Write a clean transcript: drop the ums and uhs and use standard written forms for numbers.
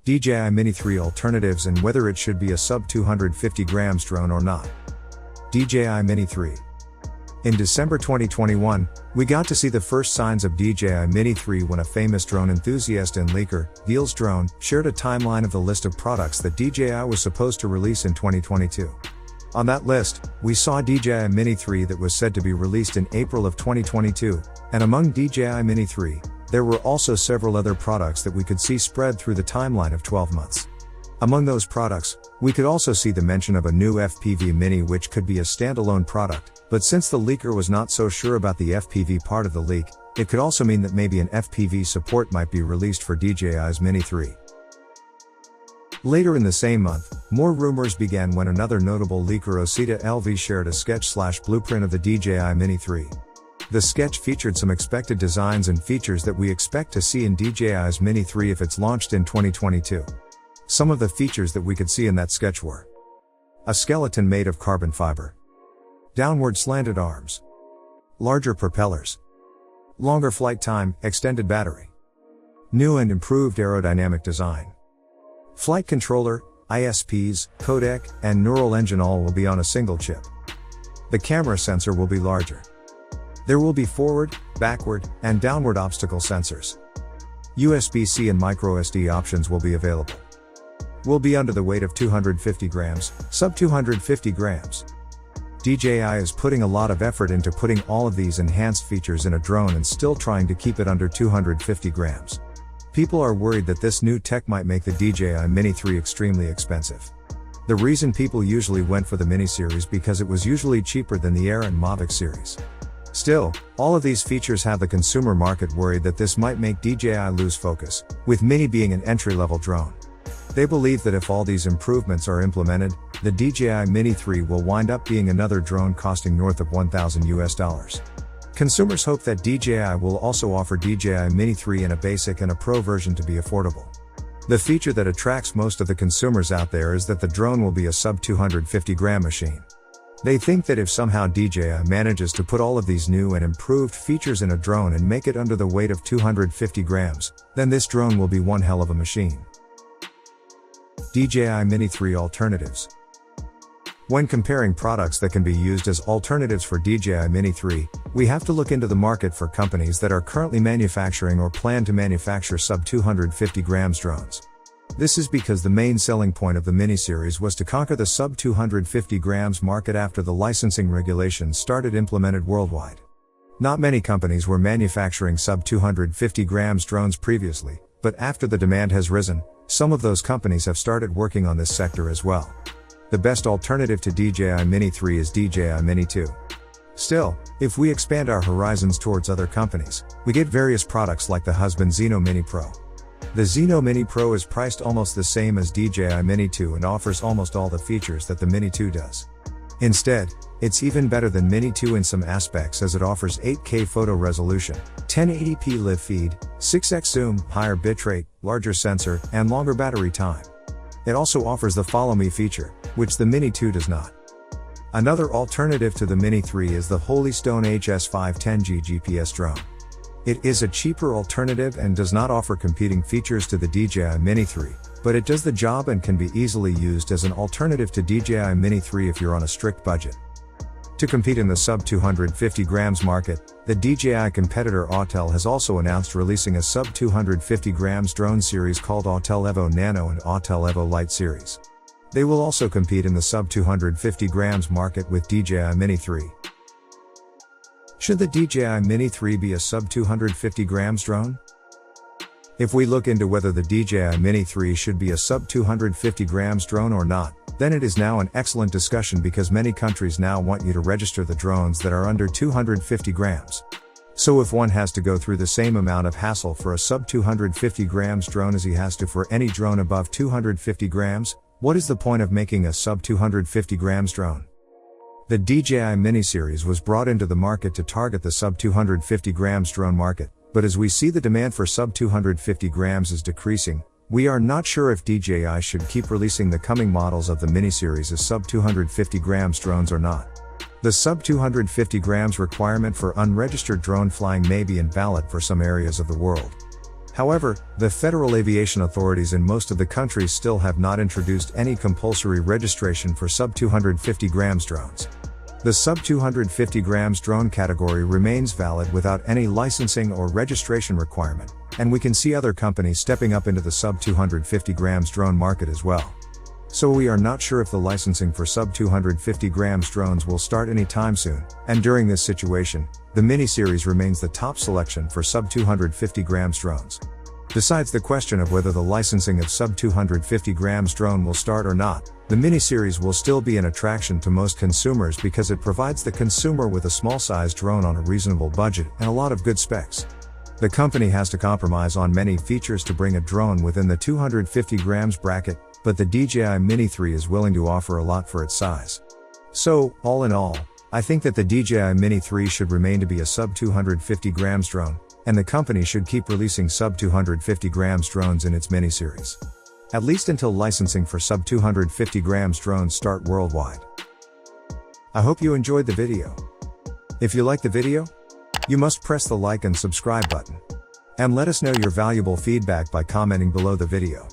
DJI Mini 3 alternatives and whether it should be a sub 250 grams drone or not. DJI Mini 3. In December 2021, we got to see the first signs of DJI Mini 3 when a famous drone enthusiast and leaker, Gilles Drone, shared a timeline of the list of products that DJI was supposed to release in 2022. On that list, we saw DJI Mini 3 that was said to be released in April of 2022, and among DJI Mini 3, there were also several other products that we could see spread through the timeline of 12 months. Among those products, we could also see the mention of a new FPV Mini which could be a standalone product, but since the leaker was not so sure about the FPV part of the leak, it could also mean that maybe an FPV support might be released for DJI's Mini 3. Later in the same month, more rumors began when another notable leaker Autel LV shared a sketch/blueprint of the DJI Mini 3. The sketch featured some expected designs and features that we expect to see in DJI's Mini 3 if it's launched in 2022. Some of the features that we could see in that sketch were: a skeleton made of carbon fiber, downward slanted arms, larger propellers, longer flight time, extended battery, new and improved aerodynamic design, flight controller, ISPs, codec, and neural engine all will be on a single chip. The camera sensor will be larger. There will be forward, backward, and downward obstacle sensors. USB-C and microSD options will be available. Will be under the weight of 250 grams, sub 250 grams. DJI is putting a lot of effort into putting all of these enhanced features in a drone and still trying to keep it under 250 grams. People are worried that this new tech might make the DJI Mini 3 extremely expensive. The reason people usually went for the Mini series because it was usually cheaper than the Air and Mavic series. Still, all of these features have the consumer market worried that this might make DJI lose focus, with Mini being an entry-level drone. They believe that if all these improvements are implemented, the DJI Mini 3 will wind up being another drone costing north of $1,000. Consumers hope that DJI will also offer DJI Mini 3 in a basic and a pro version to be affordable. The feature that attracts most of the consumers out there is that the drone will be a sub 250 gram machine. They think that if somehow DJI manages to put all of these new and improved features in a drone and make it under the weight of 250 grams, then this drone will be one hell of a machine. DJI Mini 3 alternatives. When comparing products that can be used as alternatives for DJI Mini 3, we have to look into the market for companies that are currently manufacturing or plan to manufacture sub 250 grams drones. This is because the main selling point of the Mini series was to conquer the sub 250 grams market after the licensing regulations started implemented worldwide. Not many companies were manufacturing sub 250 grams drones previously, but after the demand has risen, some of those companies have started working on this sector as well. The best alternative to DJI Mini 3 is DJI Mini 2. Still, if we expand our horizons towards other companies, we get various products like the husband Xeno Mini Pro. The Xeno Mini Pro is priced almost the same as DJI Mini 2 and offers almost all the features that the Mini 2 does. Instead, it's even better than Mini 2 in some aspects as it offers 8K photo resolution, 1080p live feed, 6x zoom, higher bitrate, larger sensor, and longer battery time. It also offers the Follow Me feature, which the Mini 2 does not. Another alternative to the Mini 3 is the Holystone HS510G GPS drone. It is a cheaper alternative and does not offer competing features to the DJI Mini 3, but it does the job and can be easily used as an alternative to DJI Mini 3 if you're on a strict budget. To compete in the sub 250 grams market, the DJI competitor Autel has also announced releasing a sub 250 grams drone series called Autel Evo Nano and Autel Evo Lite series. They will also compete in the sub 250 grams market with DJI Mini 3. Should the DJI Mini 3 be a sub 250 grams drone? If we look into whether the DJI Mini 3 should be a sub 250 grams drone or not, then it is now an excellent discussion because many countries now want you to register the drones that are under 250 grams. So if one has to go through the same amount of hassle for a sub 250 grams drone as he has to for any drone above 250 grams, what is the point of making a sub 250 grams drone? The DJI Mini series was brought into the market to target the sub 250 grams drone market, but as we see the demand for sub 250 grams is decreasing, we are not sure if DJI should keep releasing the coming models of the Mini series as sub 250 grams drones or not. The sub 250 grams requirement for unregistered drone flying may be invalid for some areas of the world. However, the federal aviation authorities in most of the countries still have not introduced any compulsory registration for sub 250 grams drones. The sub 250 grams drone category remains valid without any licensing or registration requirement, and we can see other companies stepping up into the sub 250 grams drone market as well. So we are not sure if the licensing for sub 250 grams drones will start anytime soon, and during this situation, the Mini series remains the top selection for sub 250 grams drones. Besides the question of whether the licensing of sub 250 grams drone will start or not, the Mini series will still be an attraction to most consumers because it provides the consumer with a small-sized drone on a reasonable budget and a lot of good specs. The company has to compromise on many features to bring a drone within the 250 grams bracket, but the DJI Mini 3 is willing to offer a lot for its size. So, all in all, I think that the DJI Mini 3 should remain to be a sub 250 grams drone, and the company should keep releasing sub 250 grams drones in its Mini series. At least until licensing for sub 250 grams drones start worldwide. I hope you enjoyed the video. If you like the video, you must press the like and subscribe button. And let us know your valuable feedback by commenting below the video.